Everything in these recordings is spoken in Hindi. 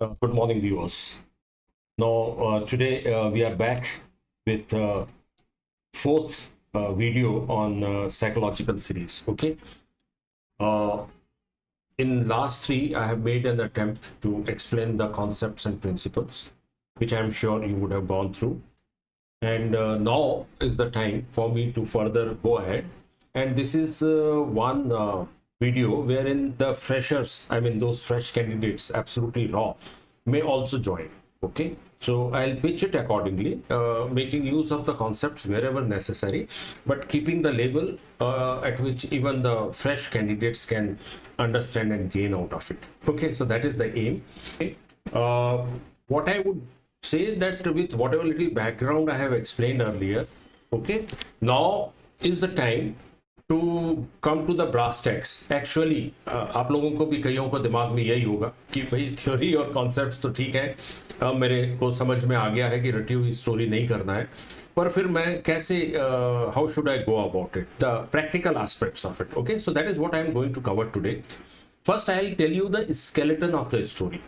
Good morning, viewers. Today we are back with fourth video on psychological series. Okay. Uh, in last three, I have made an attempt to explain the concepts and principles, which I am sure you would have gone through. And now is the time for me to further go ahead. And this is one video wherein the freshers, I mean those fresh candidates, absolutely raw, may also join. Okay, so I'll pitch it accordingly, making use of the concepts wherever necessary, but keeping the label at which even the fresh candidates can understand and gain out of it. Okay, so that is the aim. Okay. What I would say that with whatever little background I have explained earlier, okay, now is the time to come to the brass tacks. Actually आप लोगों को भी कईयों को दिमाग में यही होगा कि भाई थ्योरी और कॉन्सेप्ट्स तो ठीक है, अब मेरे को समझ में आ गया है कि रटी हुई स्टोरी नहीं करना है, पर फिर मैं कैसे how should I go about it, the practical aspects of it. Okay, so that is what I am going to cover today. First I will tell you the skeleton of the story.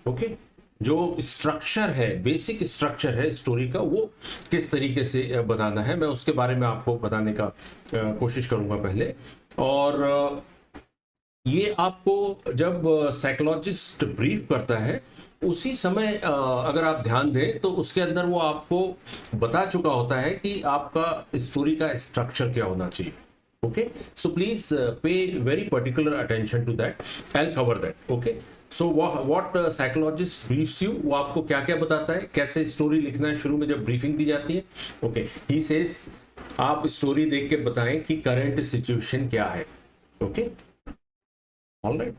Okay, जो स्ट्रक्चर है, बेसिक स्ट्रक्चर है स्टोरी का, वो किस तरीके से बनाना है, मैं उसके बारे में आपको बताने का कोशिश करूंगा पहले. और ये आपको जब साइकोलॉजिस्ट ब्रीफ करता है उसी समय अगर आप ध्यान दें तो उसके अंदर वो आपको बता चुका होता है कि आपका स्टोरी का स्ट्रक्चर क्या होना चाहिए. Okay, so please pay very particular attention to that. I will cover that. Okay, so what psychologist briefs you, वो आपको क्या क्या बताता है, कैसे स्टोरी लिखना है शुरू में जब ब्रीफिंग दी जाती है. ओके, ही सेज आप स्टोरी देख के बताएं कि करंट सिचुएशन क्या है. ओके, ऑलराइट,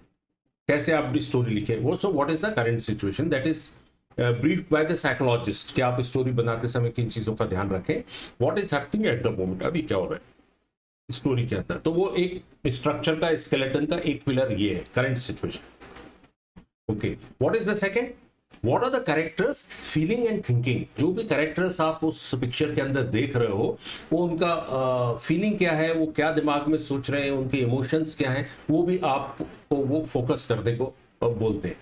कैसे आप स्टोरी लिखें वो. So what is the current situation, that is brief by the psychologist कि आप स्टोरी बनाते समय किन चीजों का ध्यान रखें. What is happening at the moment, अभी क्या हो रहा है स्टोरी के अंदर. तो वो एक स्ट्रक्चर का, स्केलेटन का एक पिलर ये है, current situation. Okay, what is the second, what are the characters feeling and thinking. जो भी कैरेक्टर्स आप उस पिक्चर के अंदर देख रहे हो, वो उनका फीलिंग क्या है, वो क्या दिमाग में सोच रहे हैं, उनके इमोशंस क्या हैं, वो भी आपको वो फोकस करने को बोलते हैं.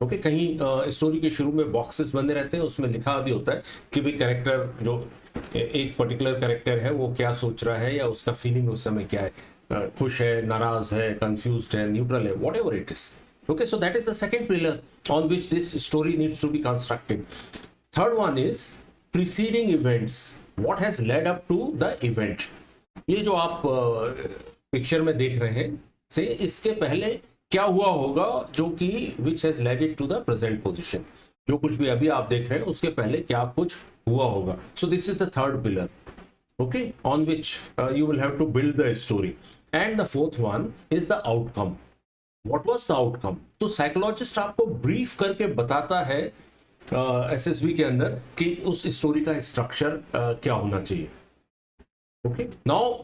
ओके, कहीं स्टोरी के शुरू में बॉक्सेस बने रहते हैं, उसमें लिखा भी होता है कि भाई कैरेक्टर, जो एक पर्टिकुलर कैरेक्टर है, वो क्या सोच रहा है या उसका फीलिंग उस समय क्या है, खुश है, नाराज है, कंफ्यूज्ड है, न्यूट्रल है, what ever it is. Okay, so that is the second pillar on which this story needs to be constructed. Third one is preceding events. What has led up to the event? ये जो आप पिक्चर में देख रहे हैं से इसके पहले क्या हुआ होगा, जो कि which has led it to the present position. जो कुछ भी अभी आप देख रहे हैं उसके पहले क्या कुछ हुआ होगा. So this is the third pillar, okay, on which you will have to build the story. And the fourth one is the outcome. What was the outcome? तो साइकोलॉजिस्ट आपको ब्रीफ करके बताता है एसएसबी के अंदर कि उस स्टोरी का स्ट्रक्चर क्या होना चाहिए. Okay, now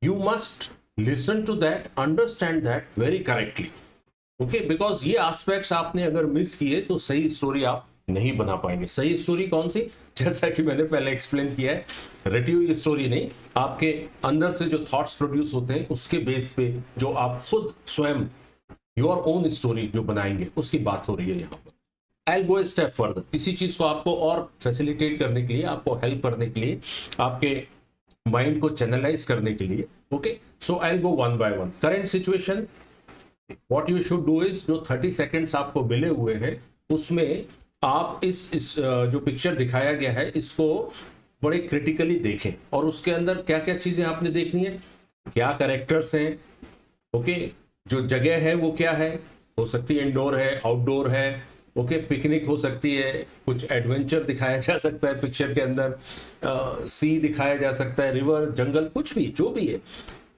you must listen to that, understand that very correctly. Okay, because ये एस्पेक्ट्स आपने अगर मिस किए तो सही स्टोरी आप नहीं बना पाएंगे. सही स्टोरी कौन सी, जैसा कि मैंने पहले एक्सप्लेन किया है, रटी हुई स्टोरी नहीं, आपके अंदर से जो थॉट्स प्रोड्यूस होते हैं उसके बेस पे जो आप खुद स्वयं योर ओन स्टोरी जो बनाएंगे उसकी बात हो रही है यहाँ पर. I will go a step further. इसी चीज को आपको और फैसिलिटेट करने के लिए, आपको हेल्प करने के लिए, आपके माइंड को चैनलाइज करने के लिए. Okay, so I will go one by one. Current situation, what you should do is, जो 30 सेकेंड्स आपको मिले हुए हैं उसमें आप इस जो पिक्चर दिखाया गया है इसको बड़े क्रिटिकली देखें, और उसके अंदर क्या क्या चीजें आपने देखनी है, क्या कैरेक्टर्स हैं. ओके, जो जगह है वो क्या है, हो सकती है इंडोर है, आउटडोर है. ओके, पिकनिक हो सकती है, कुछ एडवेंचर दिखाया जा सकता है पिक्चर के अंदर, सी दिखाया जा सकता है, रिवर, जंगल, कुछ भी जो भी है.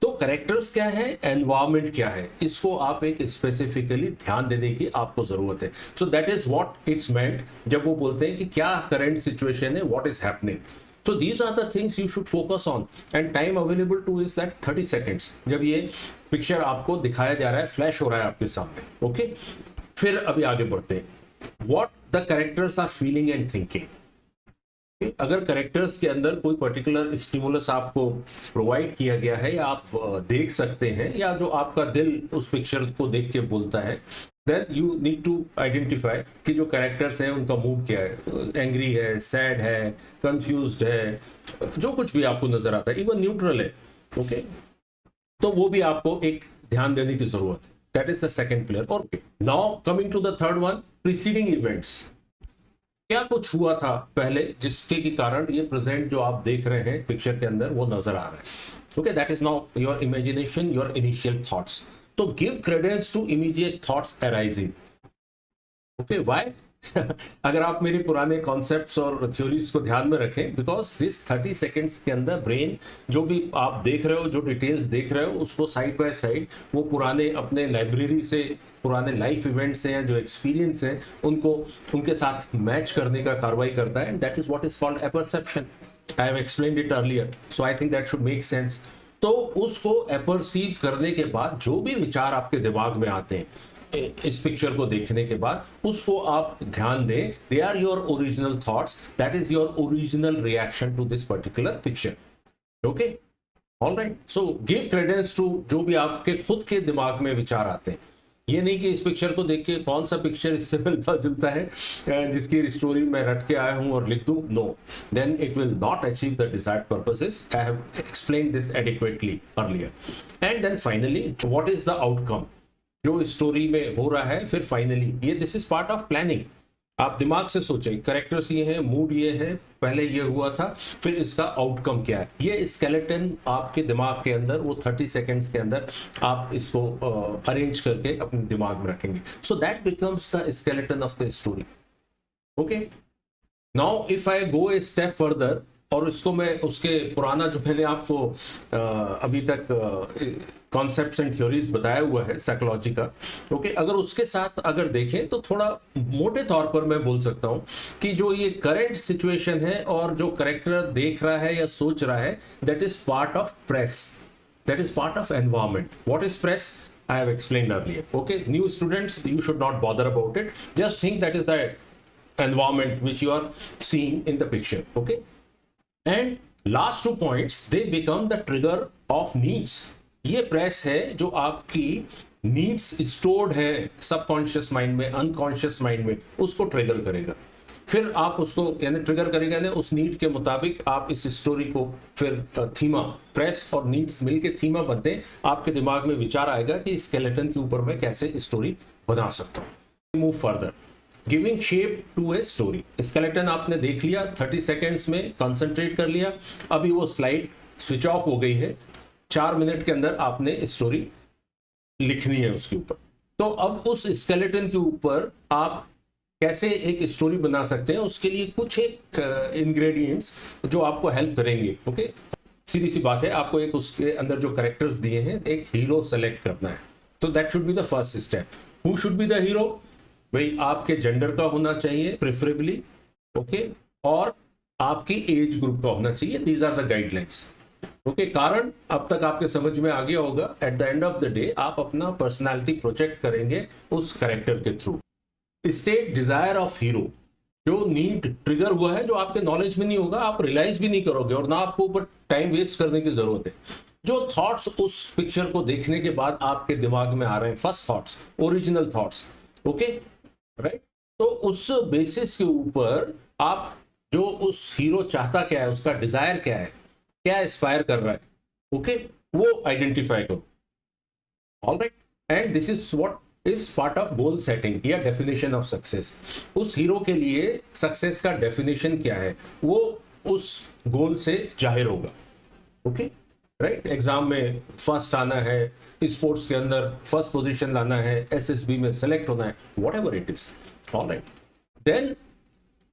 तो कैरेक्टर्स क्या है, एनवायरमेंट क्या है, इसको आप एक स्पेसिफिकली ध्यान देने की आपको जरूरत है. सो that is what it's meant जब वो बोलते हैं कि क्या करंट सिचुएशन है, what is happening. So these are the things you should focus on, and time available to is that 30 seconds जब ये पिक्चर आपको दिखाया जा रहा है, फ्लैश हो रहा है आपके सामने. ओके, फिर अभी आगे बढ़ते हैं. What the characters are feeling and thinking. अगर कैरेक्टर्स के अंदर कोई पर्टिकुलर स्टिमुलस आपको प्रोवाइड किया गया है या आप देख सकते हैं, या जो आपका दिल उस पिक्चर को देख के बोलता है, then you need to identify कि जो कैरेक्टर्स हैं उनका मूड क्या है, एंग्री है, सैड है, कंफ्यूज्ड है, जो कुछ भी आपको नजर आता है, इवन न्यूट्रल है, ओके, तो वो भी आपको एक ध्यान देने की जरूरत है। That is the second player. Okay, now coming to the third one, preceding events. क्या कुछ हुआ था पहले जिसके के कारण ये प्रेजेंट जो आप देख रहे हैं पिक्चर के अंदर वो नजर आ रहा है। Okay, that is now your imagination, your initial thoughts. तो give credence to immediate thoughts arising. Okay, why? अगर आप मेरे पुराने कॉन्सेप्ट्स और थ्योरीज को ध्यान में रखें, बिकॉज दिस 30 सेकेंड्स के अंदर ब्रेन जो भी आप देख रहे हो, जो डिटेल्स देख रहे हो, उसको साइड बाय साइड वो पुराने अपने लाइब्रेरी से, पुराने लाइफ इवेंट से, जो एक्सपीरियंस है उनको उनके साथ मैच करने का कार्रवाई करता है, and that is what is called apperception. I have explained it earlier, so I think that should make sense. तो उसको अपरसीव करने के बाद जो भी विचार आपके दिमाग में आते हैं इस पिक्चर को देखने के बाद, उसको आप ध्यान दें, they are your original thoughts, that is your original reaction to this particular picture. Okay, all right. So give credence to जो भी आपके खुद के दिमाग में विचार आते हैं। ये नहीं कि इस पिक्चर को देख के कौन सा पिक्चर इससे मिलता जुलता है जिसकी स्टोरी मैं रट के आया हूं और लिख दूं, no, then it will not achieve the desired purposes. I have explained this adequately earlier. And then finally what is the outcome जो स्टोरी में हो रहा है, फिर फाइनली ये this is part of planning. आप दिमाग से सोचें, कैरेक्टर्स ये हैं, मूड ये है, पहले ये हुआ था, फिर इसका आउटकम क्या है, ये स्केलेटन आपके दिमाग के अंदर वो 30 सेकेंड्स के अंदर आप इसको अरेंज करके अपने दिमाग में रखेंगे। So that becomes the skeleton of the story. Okay, now if I go a step further, और इसको मैं उसके पुराना जो मैंने आपको अभी तक कॉन्सेप्ट्स एंड थ्योरीज बताया हुआ है साइकोलॉजी का, ओके, अगर उसके साथ अगर देखें तो थोड़ा मोटे तौर पर मैं बोल सकता हूं कि जो ये करंट सिचुएशन है और जो करेक्टर देख रहा है या सोच रहा है, that is part of press, that is part of environment. What is press? I have explained earlier. Okay, new students, you should not bother about it. Just think that is the environment which you are seeing in the picture. Okay, and last 2 points, they become the trigger of needs. ये प्रेस है जो आपकी नीड्स स्टोर्ड है सबकॉन्शियस माइंड में, अनकॉन्शियस माइंड में, उसको ट्रिगर करेगा। फिर आप उसको यानी ट्रिगर करेगा ना, उस नीड के मुताबिक आप इस स्टोरी को फिर थीमा, प्रेस और नीड्स मिलके थीमा बनते हैं। आपके दिमाग में विचार आएगा कि स्केलेटन के ऊपर मैं कैसे स्टोरी बना सकता हूँ। Move further, giving shape to a story. Skeleton आपने देख लिया, 30 सेकेंड्स में कंसंट्रेट कर लिया, अभी वो स्लाइड स्विच ऑफ हो गई है, 4 मिनट के अंदर आपने स्टोरी लिखनी है उसके ऊपर। तो अब उस स्केलेटन के ऊपर आप कैसे एक स्टोरी बना सकते हैं, उसके लिए कुछ एक इंग्रेडिएंट्स जो आपको हेल्प करेंगे। ओके, सीधी सी बात है, आपको एक उसके अंदर जो कैरेक्टर्स दिए हैं, एक हीरो सेलेक्ट करना है। तो that should be the first step. Who should be the hero? भाई आपके जेंडर का होना चाहिए प्रेफरेबली, ओके, और आपकी एज ग्रुप का होना चाहिए। These are the guidelines. Okay, कारण अब तक आपके समझ में आ गया होगा। At the end of the day आप अपना पर्सनालिटी प्रोजेक्ट करेंगे उस कैरेक्टर के through. State desire of hero, जो नीड ट्रिगर हुआ है, जो आपके नॉलेज में नहीं होगा, आप रियलाइज भी नहीं करोगे और ना आपको ऊपर टाइम वेस्ट करने की जरूरत है। जो थॉट्स उस पिक्चर को देखने के बाद आपके दिमाग में आ रहे हैं, first thoughts, original thoughts, okay, right, तो उस बेसिस के ऊपर आप जो उस हीरो चाहता क्या है, उसका डिजायर क्या है, क्या एस्पायर कर रहा है, ओके, वो आइडेंटिफाई करो। Alright, and this is what is part of goal setting या डेफिनेशन ऑफ सक्सेस। उस हीरो के लिए सक्सेस का डेफिनेशन क्या है, वो उस गोल से जाहिर होगा। ओके, राइट, एग्जाम में फर्स्ट आना है, स्पोर्ट्स के अंदर फर्स्ट पोजीशन लाना है, एसएसबी में सेलेक्ट होना है, whatever it is. Alright, then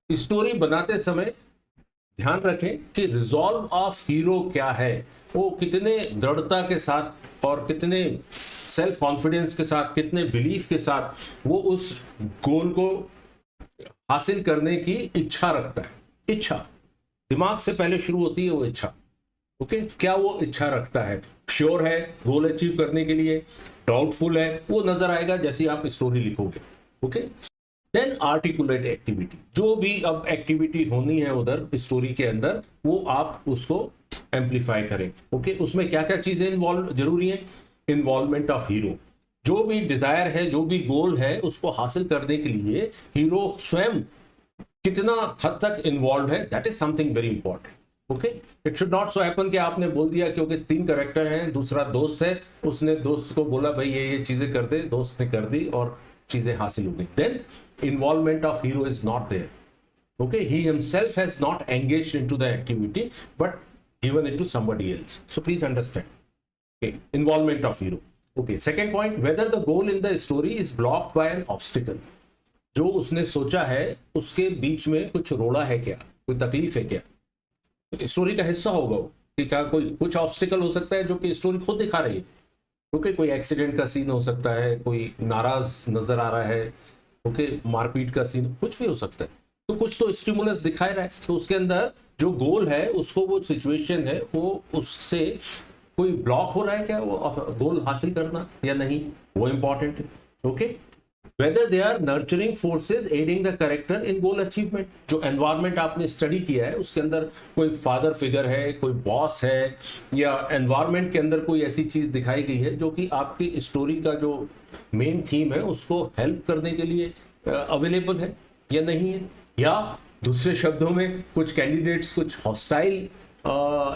story बनाते समय ध्यान रखें कि रिजॉल्व ऑफ हीरो क्या है, वो कितने दृढ़ता के साथ और कितने सेल्फ कॉन्फिडेंस के साथ, कितने बिलीफ के साथ वो उस गोल को हासिल करने की इच्छा रखता है। इच्छा दिमाग से पहले शुरू होती है, वो इच्छा। ओके, क्या वो इच्छा रखता है, श्योर है गोल अचीव करने के लिए, डाउटफुल है, वो नजर आएगा जैसे आप स्टोरी लिखोगे। ओके, देन आर्टिकुलेट एक्टिविटी, जो भी अब एक्टिविटी होनी है उधर स्टोरी के अंदर, वो आप उसको एम्पलीफाई करें। ओके, उसमें क्या क्या चीजें इन्वॉल्व जरूरी है, इन्वॉल्वमेंट ऑफ हीरो, जो भी डिजायर है, जो भी गोल है, उसको हासिल करने के लिए हीरो स्वयं कितना हद तक इन्वॉल्व है, that is something very important. Okay, it should not so happen कि आपने बोल दिया क्योंकि 3 कैरेक्टर हैं, दूसरा दोस्त है, उसने दोस्त को बोला भाई ये चीजें कर दे, दोस्त ने कर दी और चीजें हासिल हो गई, then involvement of hero is not there. Okay, he himself has not engaged into the activity but given it to somebody else. So please understand, okay, involvement of hero. Okay, second point, whether the goal in the story is blocked by an obstacle. जो उसने सोचा है उसके बीच में कुछ रोड़ा है क्या, कोई तकलीफ है क्या, स्टोरी का हिस्सा होगा वो, कि क्या कोई कुछ ऑब्स्टिकल हो सकता है जो कि स्टोरी खुद दिखा रही है। ओके, कोई एक्सीडेंट का सीन हो सकता है, कोई नाराज नजर आ रहा है, ओके, मारपीट का सीन, कुछ भी हो सकता है। तो कुछ तो स्टिमुलस दिखा रहा है, तो उसके अंदर जो गोल है उसको, वो सिचुएशन है, वो उससे कोई ब्लॉक हो रहा है क्या वो गोल हासिल करना या नहीं, वो इंपॉर्टेंट है। Okay, whether they are nurturing forces adding the character in goal achievement. जो एनवायरमेंट आपने स्टडी किया है उसके अंदर कोई फादर फिगर है, कोई बॉस है, या एनवायरमेंट के अंदर कोई ऐसी चीज दिखाई गई है जो कि आपकी स्टोरी का जो मेन थीम है उसको हेल्प करने के लिए अवेलेबल है या नहीं है, या दूसरे शब्दों में कुछ कैंडिडेट्स कुछ हॉस्टाइल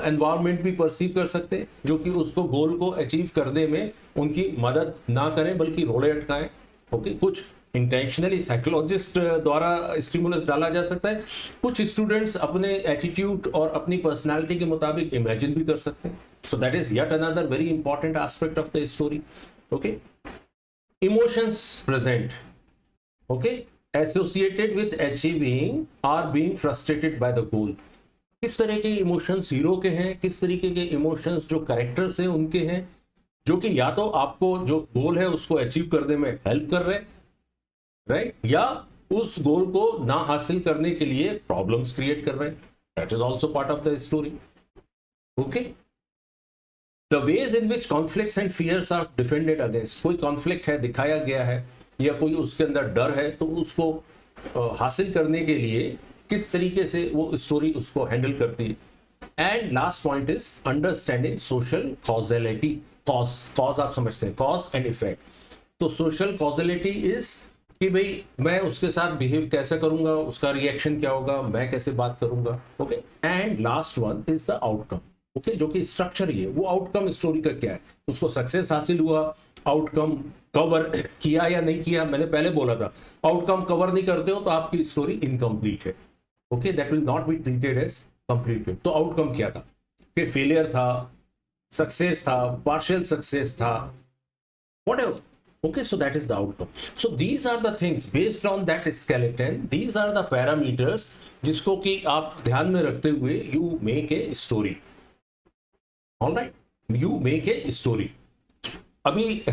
एनवायरनमेंट भी परसीव कर सकते हैं जो कि उसको गोल को अचीव करने में उनकी मदद ना करें बल्कि रोड़े अटकाएं। ओके, कुछ इंटेंशनली साइकोलॉजिस्ट द्वारा स्टिमुलस डाला जा सकता है, कुछ स्टूडेंट्स अपने एटीट्यूड और अपनी पर्सनालिटी के मुताबिक इमेजिन भी कर सकते हैं। सो that is yet another very important aspect of the story. Okay, emotions present, okay, associated with achieving or being frustrated by the goal। किस तरह के इमोशंस हीरो के हैं, किस तरीके के इमोशंस जो कैरेक्टर्स हैं उनके हैं, जो कि या तो आपको जो गोल है उसको अचीव करने में हेल्प कर रहे हैं, राइट, या उस गोल को ना हासिल करने के लिए प्रॉब्लम्स क्रिएट कर रहे हैं। That is also part of the story. Okay, the ways in which conflicts and fears are defended against. कोई कॉन्फ्लिक्ट है दिखाया गया है या कोई उसके अंदर डर है, तो उसको हासिल करने के लिए किस तरीके से वो स्टोरी उसको हैंडल करती है। And last point is understanding social causality. Cause आप समझते हैं, कॉज एंड इफेक्ट। तो सोशल कॉजेलिटी इज कि भाई मैं उसके साथ बिहेव कैसे करूंगा, उसका रिएक्शन क्या होगा, मैं कैसे बात करूंगा। Okay, and last one is the outcome. Okay, जो कि स्ट्रक्चर ही है, वो आउटकम स्टोरी का क्या है, उसको सक्सेस हासिल हुआ, आउटकम कवर किया या नहीं किया। मैंने पहले बोला था आउटकम कवर नहीं करते हो तो आपकी स्टोरी इनकम्प्लीट है। Okay, that will not be treated as complete. तो आउटकम क्या था, कि फेलियर था, सक्सेस था, पार्शियल सक्सेस था, whatever. Okay, so that is the outcome. So these are the things based on that skeleton. These are the parameters जिसको कि आप ध्यान में रखते हुए you make a story. All right, you make a story. अभी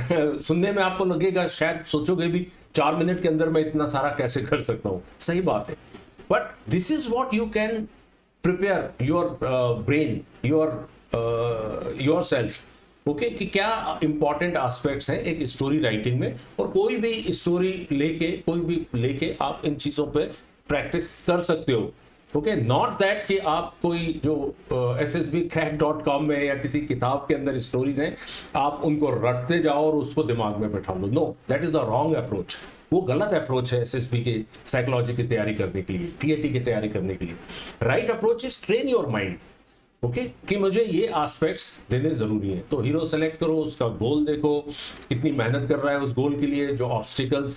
सुनने में आपको लगेगा, शायद सोचोगे भी 4 मिनट के अंदर मैं इतना सारा कैसे कर सकता हूं। सही बात है, but this is what you can prepare your brain, your self. Okay, कि क्या इंपॉर्टेंट एस्पेक्ट्स हैं एक स्टोरी राइटिंग में, और कोई भी स्टोरी लेके आप इन चीजों पे प्रैक्टिस कर सकते हो। ओके, नॉट दैट कि आप कोई जो ssbcrack.com में या किसी किताब के अंदर स्टोरीज हैं आप उनको रटते जाओ और उसको दिमाग में बैठा लो। No, that is the wrong approach. वो गलत अप्रोच है एसएसबी की साइकोलॉजी की तैयारी करने के लिए, टीएटी की तैयारी करने के लिए। Right approach is train your mind. Okay, कि मुझे ये एस्पेक्ट्स देने जरूरी है। तो हीरो सेलेक्ट करो, उसका गोल देखो, कितनी मेहनत कर रहा है उस गोल के लिए, जो ऑब्स्टिकल्स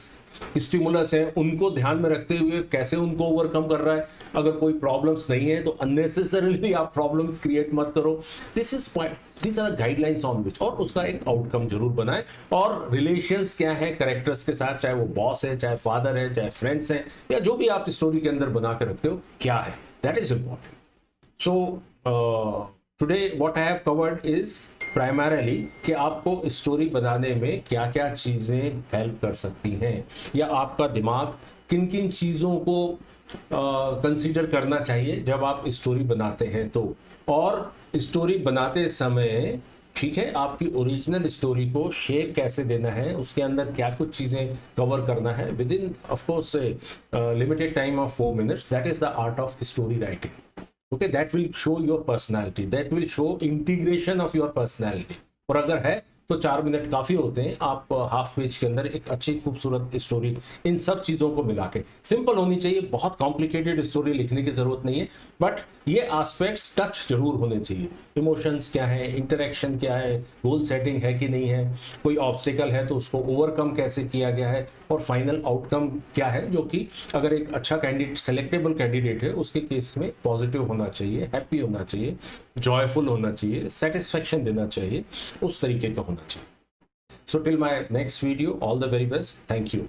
स्टिमुलस है उनको ध्यान में रखते हुए कैसे उनको ओवरकम कर रहा है। अगर कोई प्रॉब्लम्स नहीं है तो अननेसेसरीली आप प्रॉब्लम्स क्रिएट मत करो। This are guidelines on which, और उसका एक आउटकम जरूर बनाए। और रिलेशंस क्या है कैरेक्टर्स के साथ, चाहे वो बॉस है, चाहे फादर है, चाहे फ्रेंड्स हैं, या जो भी आप स्टोरी के अंदर बना कर रखते हो, क्या है, that is important. So today what I have covered is primarily कि आपको स्टोरी बनाने में क्या क्या चीज़ें हेल्प कर सकती हैं, या आपका दिमाग किन किन चीज़ों को कंसीडर करना चाहिए जब आप स्टोरी बनाते हैं। तो और स्टोरी बनाते समय, ठीक है, आपकी ओरिजिनल स्टोरी को शेप कैसे देना है, उसके अंदर क्या कुछ चीज़ें कवर करना है with in of course limited time of 4 minutes। That is the art of story writing. Okay, that will show your personality, that will show integration of your personality। और अगर है तो 4 मिनट काफ़ी होते हैं। आप हाफ पेज के अंदर एक अच्छी खूबसूरत स्टोरी इन सब चीज़ों को मिला के, सिंपल होनी चाहिए, बहुत कॉम्प्लिकेटेड स्टोरी लिखने की ज़रूरत नहीं है, बट ये एस्पेक्ट्स टच जरूर होने चाहिए। इमोशंस क्या है, इंटरेक्शन क्या है, गोल सेटिंग है कि नहीं है, कोई ऑब्स्टिकल है तो उसको ओवरकम कैसे किया गया है, और फाइनल आउटकम क्या है, जो कि अगर एक अच्छा कैंडिडेट, सेलेक्टेबल कैंडिडेट है, उसके केस में पॉजिटिव होना चाहिए, हैप्पी होना चाहिए, जॉयफुल होना चाहिए, सेटिस्फेक्शन देना चाहिए, उस तरीके का होना चाहिए। So till my next video, all the very best. Thank you.